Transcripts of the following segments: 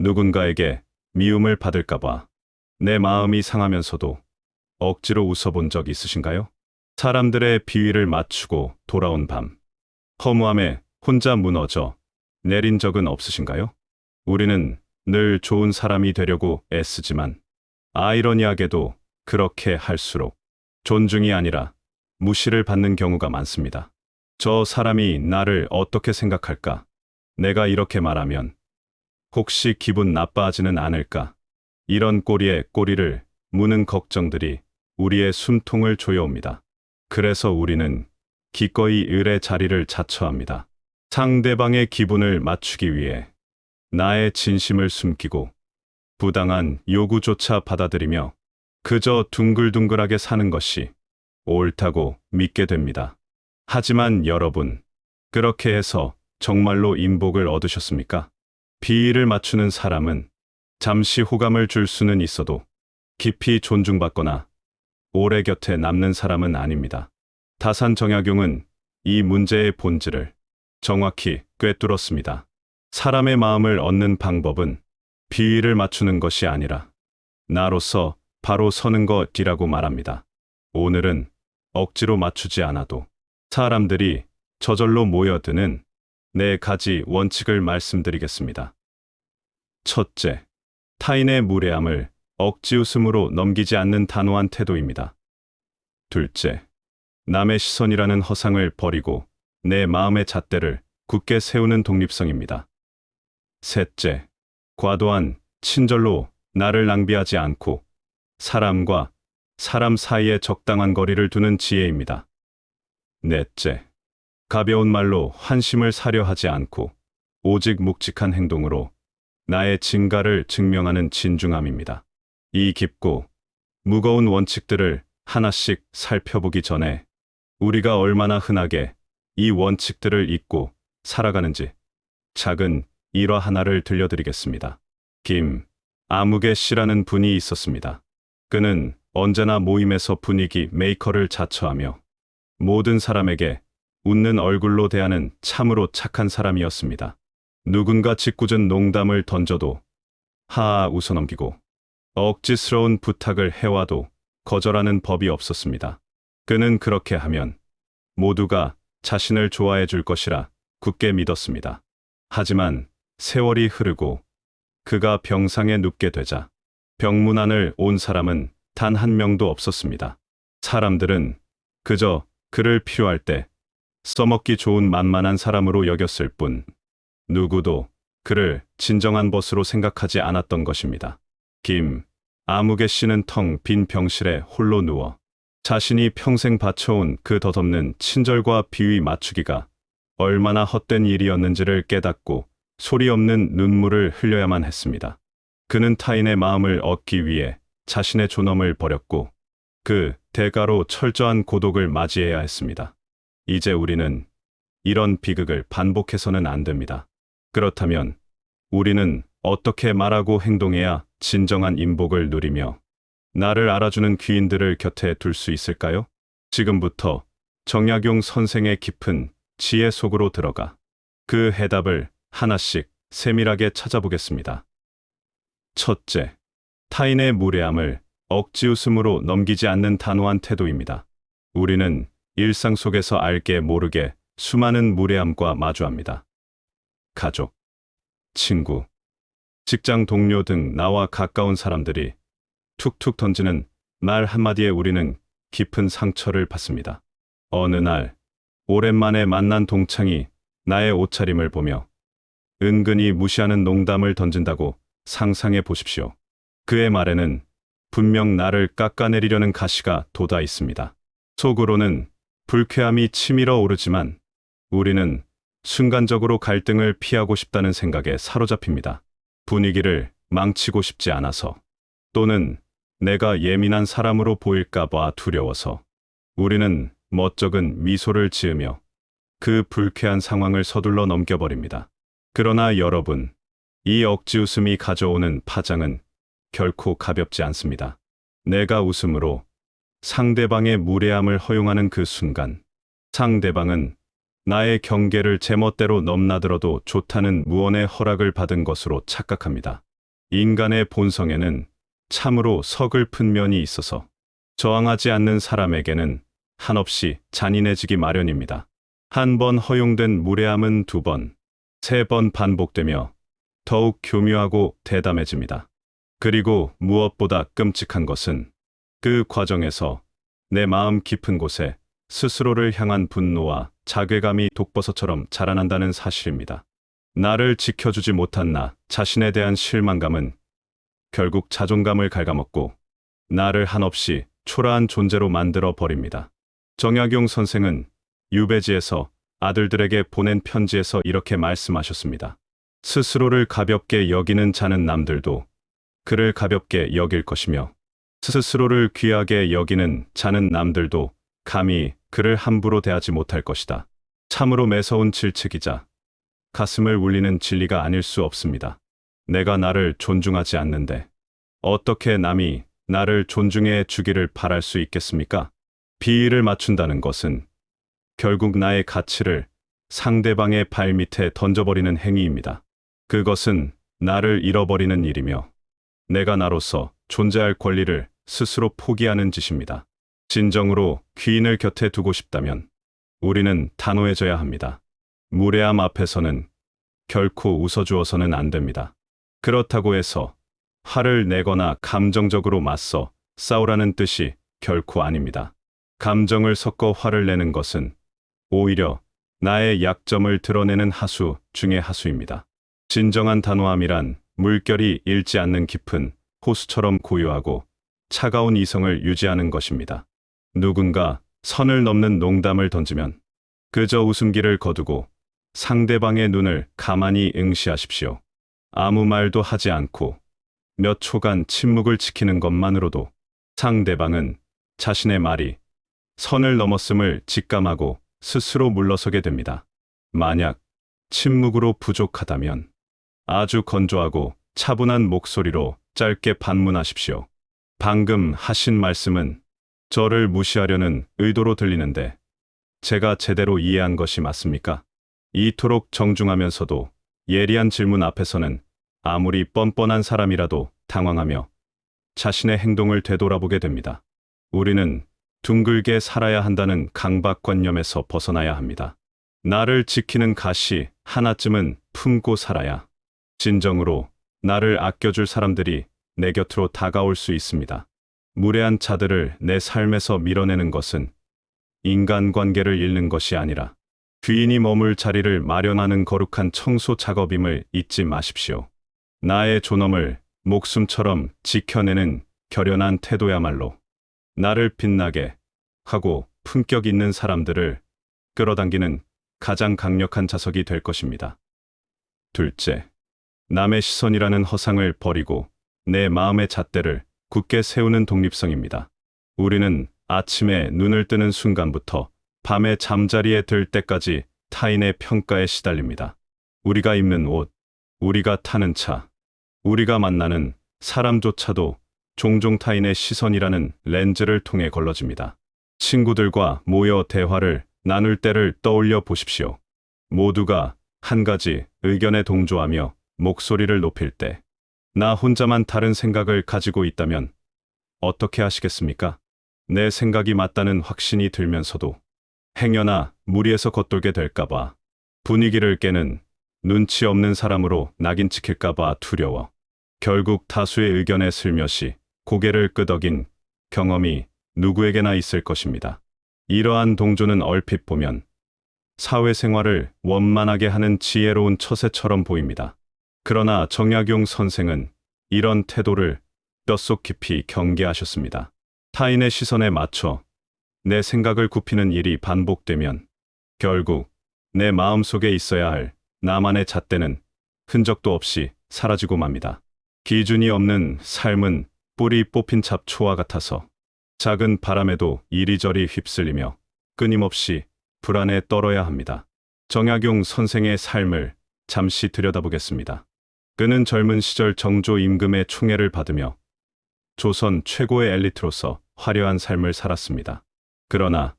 누군가에게 미움을 받을까봐 내 마음이 상하면서도 억지로 웃어본 적 있으신가요? 사람들의 비위를 맞추고 돌아온 밤, 허무함에 혼자 무너져 내린 적은 없으신가요? 우리는 늘 좋은 사람이 되려고 애쓰지만 아이러니하게도 그렇게 할수록 존중이 아니라 무시를 받는 경우가 많습니다. 저 사람이 나를 어떻게 생각할까? 내가 이렇게 말하면 혹시 기분 나빠하지는 않을까? 이런 꼬리에 꼬리를 무는 걱정들이 우리의 숨통을 조여옵니다. 그래서 우리는 기꺼이 을의 자리를 자처합니다. 상대방의 기분을 맞추기 위해 나의 진심을 숨기고 부당한 요구조차 받아들이며 그저 둥글둥글하게 사는 것이 옳다고 믿게 됩니다. 하지만 여러분, 그렇게 해서 정말로 인복을 얻으셨습니까? 비위를 맞추는 사람은 잠시 호감을 줄 수는 있어도 깊이 존중받거나 오래 곁에 남는 사람은 아닙니다. 다산 정약용은 이 문제의 본질을 정확히 꿰뚫었습니다. 사람의 마음을 얻는 방법은 비위를 맞추는 것이 아니라 나로서 바로 서는 것이라고 말합니다. 오늘은 억지로 맞추지 않아도 사람들이 저절로 모여드는 4가지 원칙을 말씀드리겠습니다. 첫째, 타인의 무례함을 억지 웃음으로 넘기지 않는 단호한 태도입니다. 둘째, 남의 시선이라는 허상을 버리고 내 마음의 잣대를 굳게 세우는 독립성입니다. 셋째, 과도한 친절로 나를 낭비하지 않고 사람과 사람 사이에 적당한 거리를 두는 지혜입니다. 넷째, 가벼운 말로 환심을 사려 하지 않고 오직 묵직한 행동으로 나의 진가를 증명하는 진중함입니다. 이 깊고 무거운 원칙들을 하나씩 살펴보기 전에 우리가 얼마나 흔하게 이 원칙들을 잊고 살아가는지 작은 일화 하나를 들려드리겠습니다. 김아무개 씨라는 분이 있었습니다. 그는 언제나 모임에서 분위기 메이커를 자처하며 모든 사람에게 웃는 얼굴로 대하는 참으로 착한 사람이었습니다. 누군가 짓궂은 농담을 던져도 하하 웃어넘기고 억지스러운 부탁을 해와도 거절하는 법이 없었습니다. 그는 그렇게 하면 모두가 자신을 좋아해 줄 것이라 굳게 믿었습니다. 하지만 세월이 흐르고 그가 병상에 눕게 되자 병문안을 온 사람은 단 한 명도 없었습니다. 사람들은 그저 그를 필요할 때 써먹기 좋은 만만한 사람으로 여겼을 뿐 누구도 그를 진정한 벗으로 생각하지 않았던 것입니다. 김아무개 씨는 텅 빈 병실에 홀로 누워 자신이 평생 바쳐온 그 덧없는 친절과 비위 맞추기가 얼마나 헛된 일이었는지를 깨닫고 소리 없는 눈물을 흘려야만 했습니다. 그는 타인의 마음을 얻기 위해 자신의 존엄을 버렸고 그 대가로 철저한 고독을 맞이해야 했습니다. 이제 우리는 이런 비극을 반복해서는 안 됩니다. 그렇다면 우리는 어떻게 말하고 행동해야 진정한 인복을 누리며 나를 알아주는 귀인들을 곁에 둘 수 있을까요? 지금부터 정약용 선생의 깊은 지혜 속으로 들어가 그 해답을 하나씩 세밀하게 찾아보겠습니다. 첫째, 타인의 무례함을 억지 웃음으로 넘기지 않는 단호한 태도입니다. 우리는 일상 속에서 알게 모르게 수많은 무례함과 마주합니다. 가족, 친구, 직장 동료 등 나와 가까운 사람들이 툭툭 던지는 말 한마디에 우리는 깊은 상처를 받습니다. 어느 날 오랜만에 만난 동창이 나의 옷차림을 보며 은근히 무시하는 농담을 던진다고 상상해 보십시오. 그의 말에는 분명 나를 깎아내리려는 가시가 돋아 있습니다. 속으로는 불쾌함이 치밀어 오르지만 우리는 순간적으로 갈등을 피하고 싶다는 생각에 사로잡힙니다. 분위기를 망치고 싶지 않아서 또는 내가 예민한 사람으로 보일까봐 두려워서 우리는 멋쩍은 미소를 지으며 그 불쾌한 상황을 서둘러 넘겨버립니다. 그러나 여러분, 이 억지 웃음이 가져오는 파장은 결코 가볍지 않습니다. 내가 웃음으로 상대방의 무례함을 허용하는 그 순간, 상대방은 나의 경계를 제멋대로 넘나들어도 좋다는 무언의 허락을 받은 것으로 착각합니다. 인간의 본성에는 참으로 서글픈 면이 있어서 저항하지 않는 사람에게는 한없이 잔인해지기 마련입니다. 한 번 허용된 무례함은 두 번, 세 번 반복되며 더욱 교묘하고 대담해집니다. 그리고 무엇보다 끔찍한 것은 그 과정에서 내 마음 깊은 곳에 스스로를 향한 분노와 자괴감이 독버섯처럼 자라난다는 사실입니다. 나를 지켜주지 못한 나 자신에 대한 실망감은 결국 자존감을 갉아먹고 나를 한없이 초라한 존재로 만들어 버립니다. 정약용 선생은 유배지에서 아들들에게 보낸 편지에서 이렇게 말씀하셨습니다. 스스로를 가볍게 여기는 자는 남들도 그를 가볍게 여길 것이며 스스로를 귀하게 여기는 자는 남들도 감히 그를 함부로 대하지 못할 것이다. 참으로 매서운 질책이자 가슴을 울리는 진리가 아닐 수 없습니다. 내가 나를 존중하지 않는데 어떻게 남이 나를 존중해 주기를 바랄 수 있겠습니까? 비위를 맞춘다는 것은 결국 나의 가치를 상대방의 발밑에 던져버리는 행위입니다. 그것은 나를 잃어버리는 일이며 내가 나로서 존재할 권리를 스스로 포기하는 짓입니다. 진정으로 귀인을 곁에 두고 싶다면 우리는 단호해져야 합니다. 무례함 앞에서는 결코 웃어주어서는 안 됩니다. 그렇다고 해서 화를 내거나 감정적으로 맞서 싸우라는 뜻이 결코 아닙니다. 감정을 섞어 화를 내는 것은 오히려 나의 약점을 드러내는 하수 중의 하수입니다. 진정한 단호함이란 물결이 잃지 않는 깊은 호수처럼 고요하고 차가운 이성을 유지하는 것입니다. 누군가 선을 넘는 농담을 던지면 그저 웃음기를 거두고 상대방의 눈을 가만히 응시하십시오. 아무 말도 하지 않고 몇 초간 침묵을 지키는 것만으로도 상대방은 자신의 말이 선을 넘었음을 직감하고 스스로 물러서게 됩니다. 만약 침묵으로 부족하다면 아주 건조하고 차분한 목소리로 짧게 반문하십시오. 방금 하신 말씀은 저를 무시하려는 의도로 들리는데 제가 제대로 이해한 것이 맞습니까? 이토록 정중하면서도 예리한 질문 앞에서는 아무리 뻔뻔한 사람이라도 당황하며 자신의 행동을 되돌아보게 됩니다. 우리는 둥글게 살아야 한다는 강박관념에서 벗어나야 합니다. 나를 지키는 가시 하나쯤은 품고 살아야 진정으로 나를 아껴줄 사람들이 내 곁으로 다가올 수 있습니다. 무례한 자들을 내 삶에서 밀어내는 것은 인간관계를 잃는 것이 아니라 귀인이 머물 자리를 마련하는 거룩한 청소 작업임을 잊지 마십시오. 나의 존엄을 목숨처럼 지켜내는 결연한 태도야말로 나를 빛나게 하고 품격 있는 사람들을 끌어당기는 가장 강력한 자석이 될 것입니다. 둘째, 남의 시선이라는 허상을 버리고 내 마음의 잣대를 굳게 세우는 독립성입니다. 우리는 아침에 눈을 뜨는 순간부터 밤에 잠자리에 들 때까지 타인의 평가에 시달립니다. 우리가 입는 옷, 우리가 타는 차, 우리가 만나는 사람조차도 종종 타인의 시선이라는 렌즈를 통해 걸러집니다. 친구들과 모여 대화를 나눌 때를 떠올려 보십시오. 모두가 한 가지 의견에 동조하며 목소리를 높일 때 나 혼자만 다른 생각을 가지고 있다면 어떻게 하시겠습니까? 내 생각이 맞다는 확신이 들면서도 행여나 무리해서 겉돌게 될까봐, 분위기를 깨는 눈치 없는 사람으로 낙인 찍힐까봐 두려워 결국 다수의 의견에 슬며시 고개를 끄덕인 경험이 누구에게나 있을 것입니다. 이러한 동조는 얼핏 보면 사회생활을 원만하게 하는 지혜로운 처세처럼 보입니다. 그러나 정약용 선생은 이런 태도를 뼛속 깊이 경계하셨습니다. 타인의 시선에 맞춰 내 생각을 굽히는 일이 반복되면 결국 내 마음속에 있어야 할 나만의 잣대는 흔적도 없이 사라지고 맙니다. 기준이 없는 삶은 뿌리 뽑힌 잡초와 같아서 작은 바람에도 이리저리 휩쓸리며 끊임없이 불안에 떨어야 합니다. 정약용 선생의 삶을 잠시 들여다보겠습니다. 그는 젊은 시절 정조 임금의 총애를 받으며 조선 최고의 엘리트로서 화려한 삶을 살았습니다. 그러나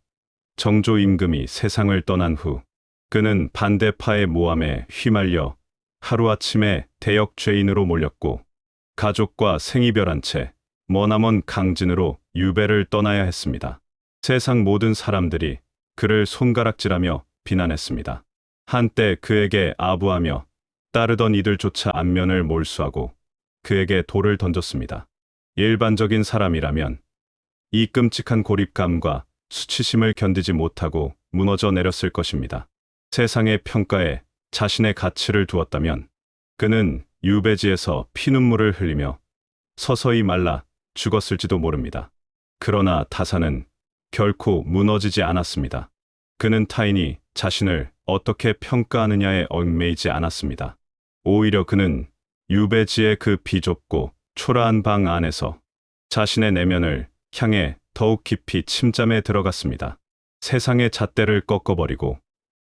정조 임금이 세상을 떠난 후 그는 반대파의 모함에 휘말려 하루아침에 대역 죄인으로 몰렸고 가족과 생이별한 채 머나먼 강진으로 유배를 떠나야 했습니다. 세상 모든 사람들이 그를 손가락질하며 비난했습니다. 한때 그에게 아부하며 따르던 이들조차 안면을 몰수하고 그에게 돌을 던졌습니다. 일반적인 사람이라면 이 끔찍한 고립감과 수치심을 견디지 못하고 무너져 내렸을 것입니다. 세상의 평가에 자신의 가치를 두었다면 그는 유배지에서 피눈물을 흘리며 서서히 말라 죽었을지도 모릅니다. 그러나 다사는 결코 무너지지 않았습니다. 그는 타인이 자신을 어떻게 평가하느냐에 얽매이지 않았습니다. 오히려 그는 유배지의 그 비좁고 초라한 방 안에서 자신의 내면을 향해 더욱 깊이 침잠에 들어갔습니다. 세상의 잣대를 꺾어버리고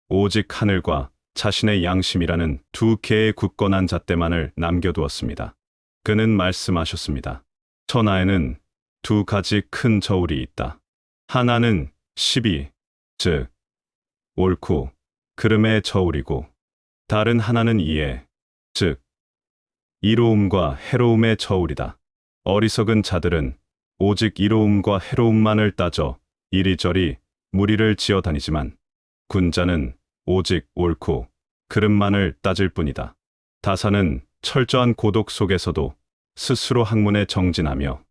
오직 하늘과 자신의 양심이라는 두 개의 굳건한 잣대만을 남겨두었습니다. 그는 말씀하셨습니다. 천하에는 두 가지 큰 저울이 있다. 하나는 시비, 즉 옳고 그름의 저울이고 다른 하나는 이해, 즉 이로움과 해로움의 저울이다. 어리석은 자들은 오직 이로움과 해로움만을 따져 이리저리 무리를 지어 다니지만 군자는 오직 옳고 그름만을 따질 뿐이다. 다사는 철저한 고독 속에서도 스스로 학문에 정진하며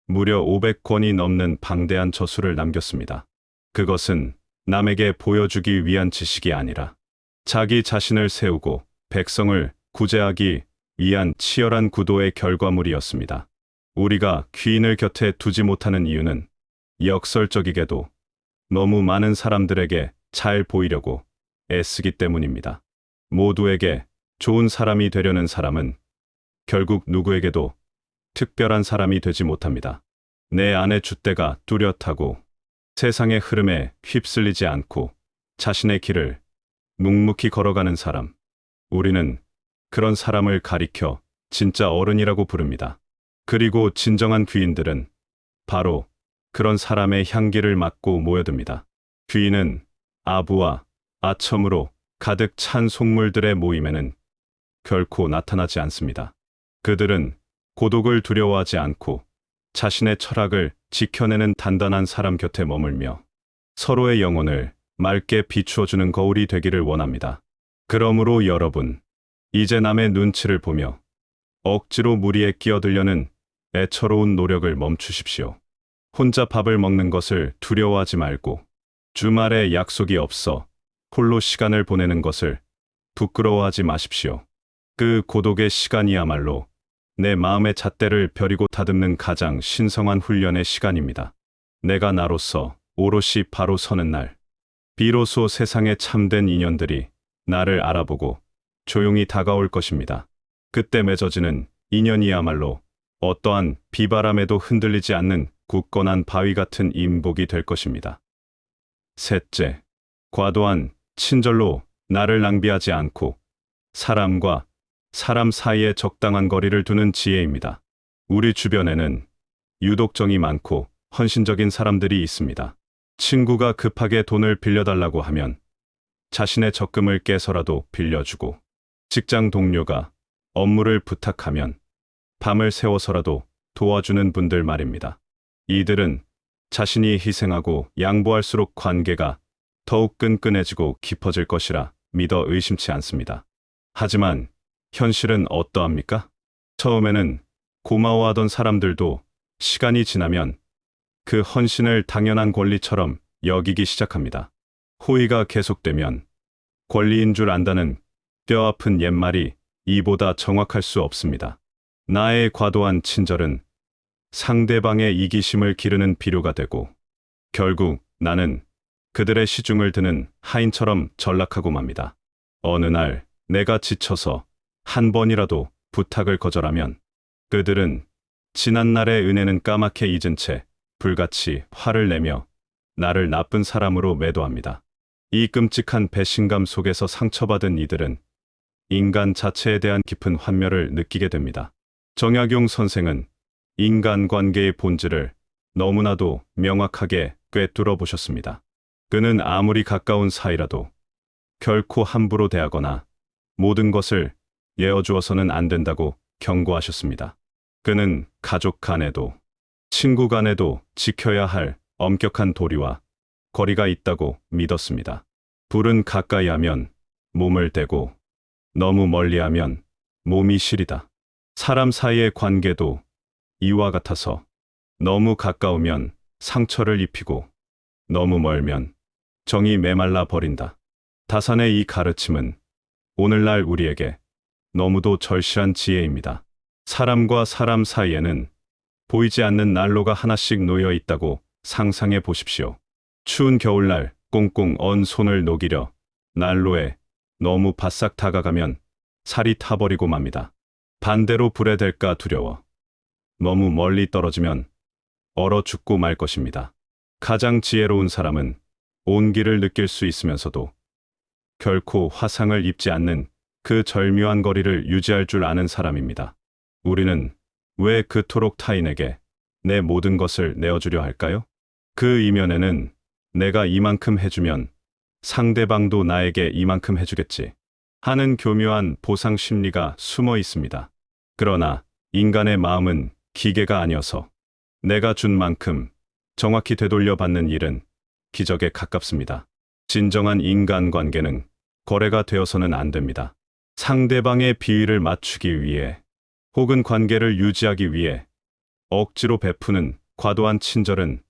무려 500권이 넘는 방대한 저술을 남겼습니다. 그것은 남에게 보여주기 위한 지식이 아니라 자기 자신을 세우고 백성을 구제하기 위한 치열한 구도의 결과물이었습니다. 우리가 귀인을 곁에 두지 못하는 이유는 역설적이게도 너무 많은 사람들에게 잘 보이려고 애쓰기 때문입니다. 모두에게 좋은 사람이 되려는 사람은 결국 누구에게도 특별한 사람이 되지 못합니다. 내 안의 줏대가 뚜렷하고 세상의 흐름에 휩쓸리지 않고 자신의 길을 묵묵히 걸어가는 사람. 우리는 그런 사람을 가리켜 진짜 어른이라고 부릅니다. 그리고 진정한 귀인들은 바로 그런 사람의 향기를 맡고 모여듭니다. 귀인은 아부와 아첨으로 가득 찬 속물들의 모임에는 결코 나타나지 않습니다. 그들은 고독을 두려워하지 않고 자신의 철학을 지켜내는 단단한 사람 곁에 머물며 서로의 영혼을 맑게 비추어주는 거울이 되기를 원합니다. 그러므로 여러분, 이제 남의 눈치를 보며 억지로 무리에 끼어들려는 애처로운 노력을 멈추십시오. 혼자 밥을 먹는 것을 두려워하지 말고 주말에 약속이 없어 홀로 시간을 보내는 것을 부끄러워하지 마십시오. 그 고독의 시간이야말로 내 마음의 잣대를 벼리고 다듬는 가장 신성한 훈련의 시간입니다. 내가 나로서 오롯이 바로 서는 날, 비로소 세상의 참된 인연들이 나를 알아보고 조용히 다가올 것입니다. 그때 맺어지는 인연이야말로 어떠한 비바람에도 흔들리지 않는 굳건한 바위 같은 인복이 될 것입니다. 셋째, 과도한 친절로 나를 낭비하지 않고 사람과 사람 사이에 적당한 거리를 두는 지혜입니다. 우리 주변에는 유독 정이 많고 헌신적인 사람들이 있습니다. 친구가 급하게 돈을 빌려달라고 하면 자신의 적금을 깨서라도 빌려주고, 직장 동료가 업무를 부탁하면 밤을 새워서라도 도와주는 분들 말입니다. 이들은 자신이 희생하고 양보할수록 관계가 더욱 끈끈해지고 깊어질 것이라 믿어 의심치 않습니다. 하지만 현실은 어떠합니까? 처음에는 고마워하던 사람들도 시간이 지나면 그 헌신을 당연한 권리처럼 여기기 시작합니다. 호의가 계속되면 권리인 줄 안다는 뼈아픈 옛말이 이보다 정확할 수 없습니다. 나의 과도한 친절은 상대방의 이기심을 기르는 비료가 되고 결국 나는 그들의 시중을 드는 하인처럼 전락하고 맙니다. 어느 날 내가 지쳐서 한 번이라도 부탁을 거절하면 그들은 지난날의 은혜는 까맣게 잊은 채 불같이 화를 내며 나를 나쁜 사람으로 매도합니다. 이 끔찍한 배신감 속에서 상처받은 이들은 인간 자체에 대한 깊은 환멸을 느끼게 됩니다. 정약용 선생은 인간관계의 본질을 너무나도 명확하게 꿰뚫어 보셨습니다. 그는 아무리 가까운 사이라도 결코 함부로 대하거나 모든 것을 예어주어서는 안 된다고 경고하셨습니다. 그는 가족 간에도 친구 간에도 지켜야 할 엄격한 도리와 거리가 있다고 믿었습니다. 불은 가까이 하면 몸을 대고 너무 멀리 하면 몸이 시리다. 사람 사이의 관계도 이와 같아서 너무 가까우면 상처를 입히고 너무 멀면 정이 메말라 버린다. 다산의 이 가르침은 오늘날 우리에게 너무도 절실한 지혜입니다. 사람과 사람 사이에는 보이지 않는 난로가 하나씩 놓여 있다고 상상해 보십시오. 추운 겨울날 꽁꽁 언 손을 녹이려 난로에 너무 바싹 다가가면 살이 타버리고 맙니다. 반대로 불에 댈까 두려워 너무 멀리 떨어지면 얼어 죽고 말 것입니다. 가장 지혜로운 사람은 온기를 느낄 수 있으면서도 결코 화상을 입지 않는 그 절묘한 거리를 유지할 줄 아는 사람입니다. 우리는 왜 그토록 타인에게 내 모든 것을 내어주려 할까요? 그 이면에는 내가 이만큼 해주면 상대방도 나에게 이만큼 해주겠지 하는 교묘한 보상 심리가 숨어 있습니다. 그러나 인간의 마음은 기계가 아니어서 내가 준 만큼 정확히 되돌려 받는 일은 기적에 가깝습니다. 진정한 인간관계는 거래가 되어서는 안 됩니다. 상대방의 비위를 맞추기 위해 혹은 관계를 유지하기 위해 억지로 베푸는 과도한 친절은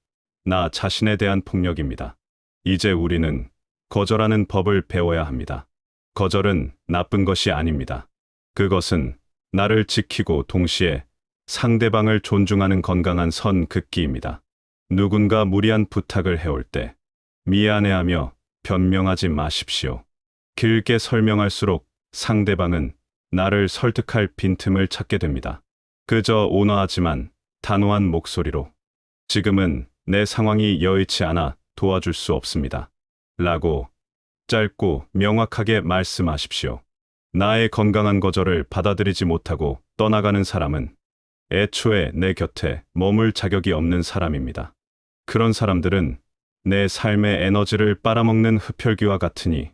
나 자신에 대한 폭력입니다. 이제 우리는 거절하는 법을 배워야 합니다. 거절은 나쁜 것이 아닙니다. 그것은 나를 지키고 동시에 상대방을 존중하는 건강한 선 긋기입니다. 누군가 무리한 부탁을 해올 때 미안해하며 변명하지 마십시오. 길게 설명할수록 상대방은 나를 설득할 빈틈을 찾게 됩니다. 그저 온화하지만 단호한 목소리로 지금은 내 상황이 여의치 않아 도와줄 수 없습니다. 라고 짧고 명확하게 말씀하십시오. 나의 건강한 거절을 받아들이지 못하고 떠나가는 사람은 애초에 내 곁에 머물 자격이 없는 사람입니다. 그런 사람들은 내 삶의 에너지를 빨아먹는 흡혈귀와 같으니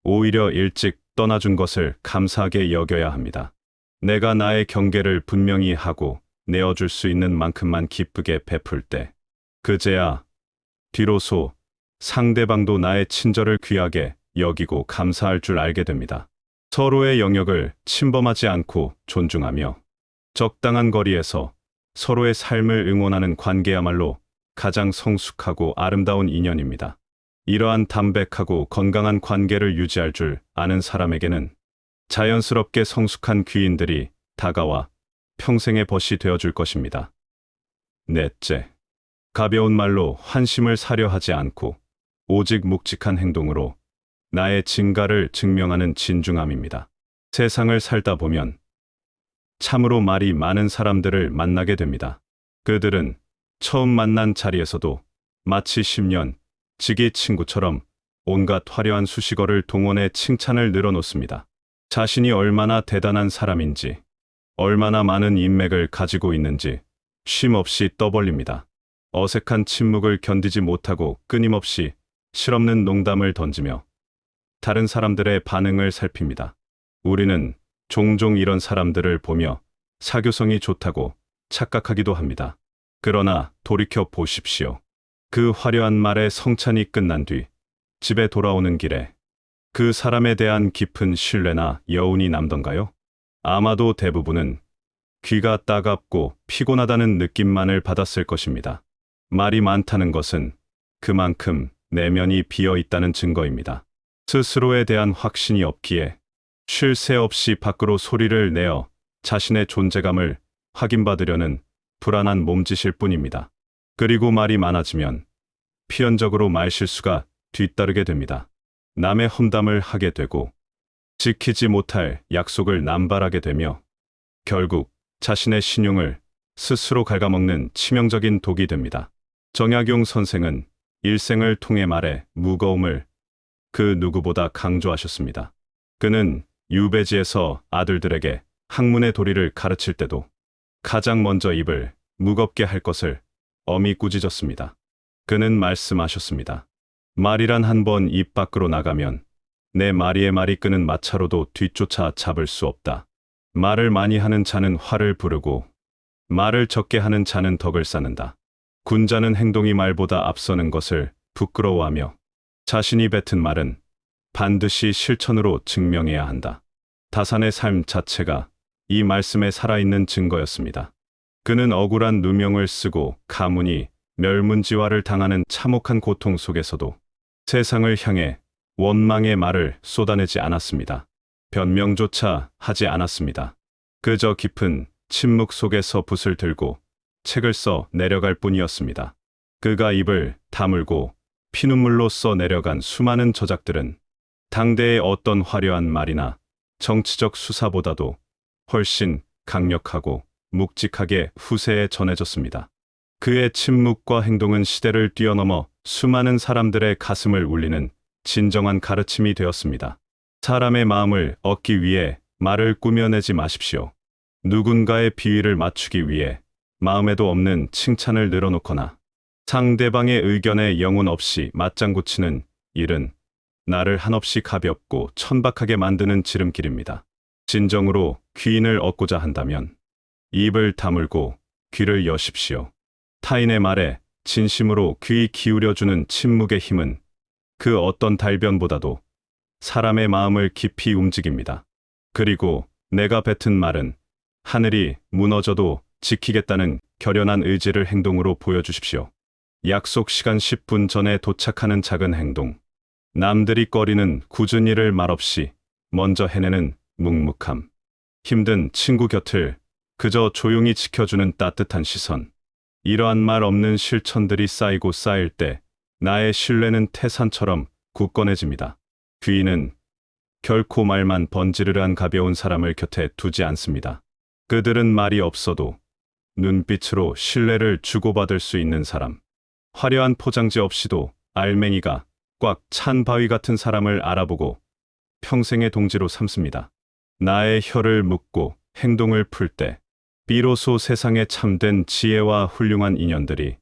오히려 일찍 떠나준 것을 감사하게 여겨야 합니다. 내가 나의 경계를 분명히 하고 내어줄 수 있는 만큼만 기쁘게 베풀 때 그제야 비로소 상대방도 나의 친절을 귀하게 여기고 감사할 줄 알게 됩니다. 서로의 영역을 침범하지 않고 존중하며 적당한 거리에서 서로의 삶을 응원하는 관계야말로 가장 성숙하고 아름다운 인연입니다. 이러한 담백하고 건강한 관계를 유지할 줄 아는 사람에게는 자연스럽게 성숙한 귀인들이 다가와 평생의 벗이 되어줄 것입니다. 넷째, 가벼운 말로 환심을 사려 하지 않고 오직 묵직한 행동으로 나의 진가를 증명하는 진중함입니다. 세상을 살다 보면 참으로 말이 많은 사람들을 만나게 됩니다. 그들은 처음 만난 자리에서도 마치 10년 지기 친구처럼 온갖 화려한 수식어를 동원해 칭찬을 늘어놓습니다. 자신이 얼마나 대단한 사람인지, 얼마나 많은 인맥을 가지고 있는지 쉼없이 떠벌립니다. 어색한 침묵을 견디지 못하고 끊임없이 실없는 농담을 던지며 다른 사람들의 반응을 살핍니다. 우리는 종종 이런 사람들을 보며 사교성이 좋다고 착각하기도 합니다. 그러나 돌이켜 보십시오. 그 화려한 말의 성찬이 끝난 뒤 집에 돌아오는 길에 그 사람에 대한 깊은 신뢰나 여운이 남던가요? 아마도 대부분은 귀가 따갑고 피곤하다는 느낌만을 받았을 것입니다. 말이 많다는 것은 그만큼 내면이 비어 있다는 증거입니다. 스스로에 대한 확신이 없기에 쉴 새 없이 밖으로 소리를 내어 자신의 존재감을 확인받으려는 불안한 몸짓일 뿐입니다. 그리고 말이 많아지면 필연적으로 말실수가 뒤따르게 됩니다. 남의 험담을 하게 되고 지키지 못할 약속을 남발하게 되며 결국 자신의 신용을 스스로 갉아먹는 치명적인 독이 됩니다. 정약용 선생은 일생을 통해 말의 무거움을 그 누구보다 강조하셨습니다. 그는 유배지에서 아들들에게 학문의 도리를 가르칠 때도 가장 먼저 입을 무겁게 할 것을 엄히 꾸짖었습니다. 그는 말씀하셨습니다. 말이란 한 번 입 밖으로 나가면 내 마리의 말이 끄는 마차로도 뒤쫓아 잡을 수 없다. 말을 많이 하는 자는 화를 부르고 말을 적게 하는 자는 덕을 쌓는다. 군자는 행동이 말보다 앞서는 것을 부끄러워하며 자신이 뱉은 말은 반드시 실천으로 증명해야 한다. 다산의 삶 자체가 이 말씀에 살아있는 증거였습니다. 그는 억울한 누명을 쓰고 가문이 멸문지화를 당하는 참혹한 고통 속에서도 세상을 향해 원망의 말을 쏟아내지 않았습니다. 변명조차 하지 않았습니다. 그저 깊은 침묵 속에서 붓을 들고 책을 써 내려갈 뿐이었습니다. 그가 입을 다물고 피눈물로 써 내려간 수많은 저작들은 당대의 어떤 화려한 말이나 정치적 수사보다도 훨씬 강력하고 묵직하게 후세에 전해졌습니다. 그의 침묵과 행동은 시대를 뛰어넘어 수많은 사람들의 가슴을 울리는 진정한 가르침이 되었습니다. 사람의 마음을 얻기 위해 말을 꾸며내지 마십시오. 누군가의 비위를 맞추기 위해 마음에도 없는 칭찬을 늘어놓거나 상대방의 의견에 영혼 없이 맞장구 치는 일은 나를 한없이 가볍고 천박하게 만드는 지름길입니다. 진정으로 귀인을 얻고자 한다면 입을 다물고 귀를 여십시오. 타인의 말에 진심으로 귀 기울여주는 침묵의 힘은 그 어떤 달변보다도 사람의 마음을 깊이 움직입니다. 그리고 내가 뱉은 말은 하늘이 무너져도 지키겠다는 결연한 의지를 행동으로 보여주십시오. 약속 시간 10분 전에 도착하는 작은 행동, 남들이 꺼리는 굳은 일을 말없이 먼저 해내는 묵묵함, 힘든 친구 곁을 그저 조용히 지켜주는 따뜻한 시선, 이러한 말 없는 실천들이 쌓이고 쌓일 때 나의 신뢰는 태산처럼 굳건해집니다. 귀인은 결코 말만 번지르르한 가벼운 사람을 곁에 두지 않습니다. 그들은 말이 없어도 눈빛으로 신뢰를 주고받을 수 있는 사람, 화려한 포장지 없이도 알맹이가 꽉 찬 바위 같은 사람을 알아보고 평생의 동지로 삼습니다. 나의 혀를 묶고 행동을 풀 때 비로소 세상에 참된 지혜와 훌륭한 인연들이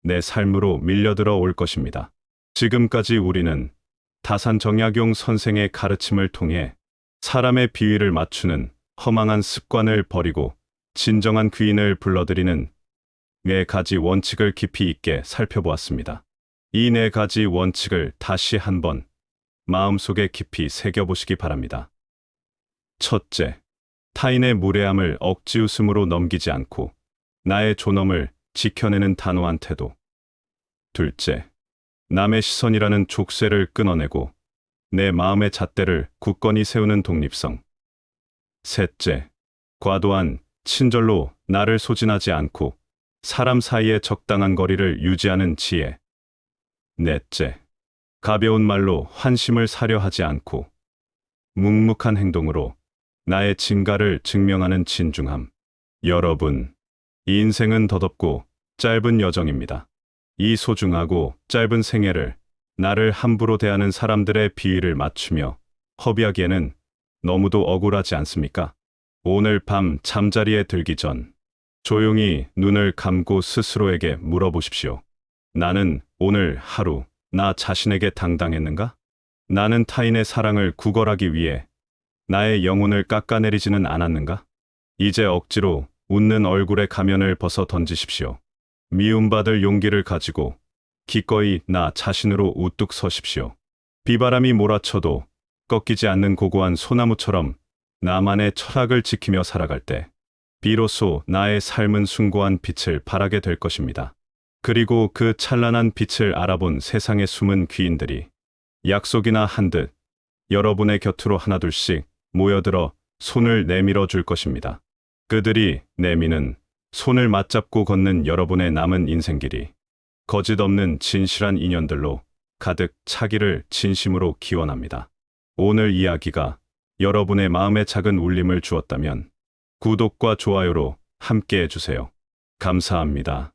내 삶으로 밀려들어 올 것입니다. 지금까지 우리는 다산 정약용 선생의 가르침을 통해 사람의 비위를 맞추는 허망한 습관을 버리고 진정한 귀인을 불러들이는 4가지 원칙을 깊이 있게 살펴보았습니다. 이 4가지 원칙을 다시 한번 마음속에 깊이 새겨보시기 바랍니다. 첫째, 타인의 무례함을 억지 웃음으로 넘기지 않고 나의 존엄을 지켜내는 단호한 태도. 둘째, 남의 시선이라는 족쇄를 끊어내고 내 마음의 잣대를 굳건히 세우는 독립성. 셋째, 과도한 친절로 나를 소진하지 않고 사람 사이에 적당한 거리를 유지하는 지혜. 넷째, 가벼운 말로 환심을 사려 하지 않고 묵묵한 행동으로 나의 진가를 증명하는 진중함. 여러분, 이 인생은 더덥고 짧은 여정입니다. 이 소중하고 짧은 생애를 나를 함부로 대하는 사람들의 비위를 맞추며 허비하기에는 너무도 억울하지 않습니까? 오늘 밤 잠자리에 들기 전 조용히 눈을 감고 스스로에게 물어보십시오. 나는 오늘 하루 나 자신에게 당당했는가? 나는 타인의 사랑을 구걸하기 위해 나의 영혼을 깎아내리지는 않았는가? 이제 억지로 웃는 얼굴의 가면을 벗어 던지십시오. 미움받을 용기를 가지고 기꺼이 나 자신으로 우뚝 서십시오. 비바람이 몰아쳐도 꺾이지 않는 고고한 소나무처럼 나만의 철학을 지키며 살아갈 때 비로소 나의 삶은 숭고한 빛을 발하게 될 것입니다. 그리고 그 찬란한 빛을 알아본 세상의 숨은 귀인들이 약속이나 한 듯 여러분의 곁으로 하나둘씩 모여들어 손을 내밀어 줄 것입니다. 그들이 내미는 손을 맞잡고 걷는 여러분의 남은 인생길이 거짓 없는 진실한 인연들로 가득 차기를 진심으로 기원합니다. 오늘 이야기가 여러분의 마음에 작은 울림을 주었다면 구독과 좋아요로 함께 해주세요. 감사합니다.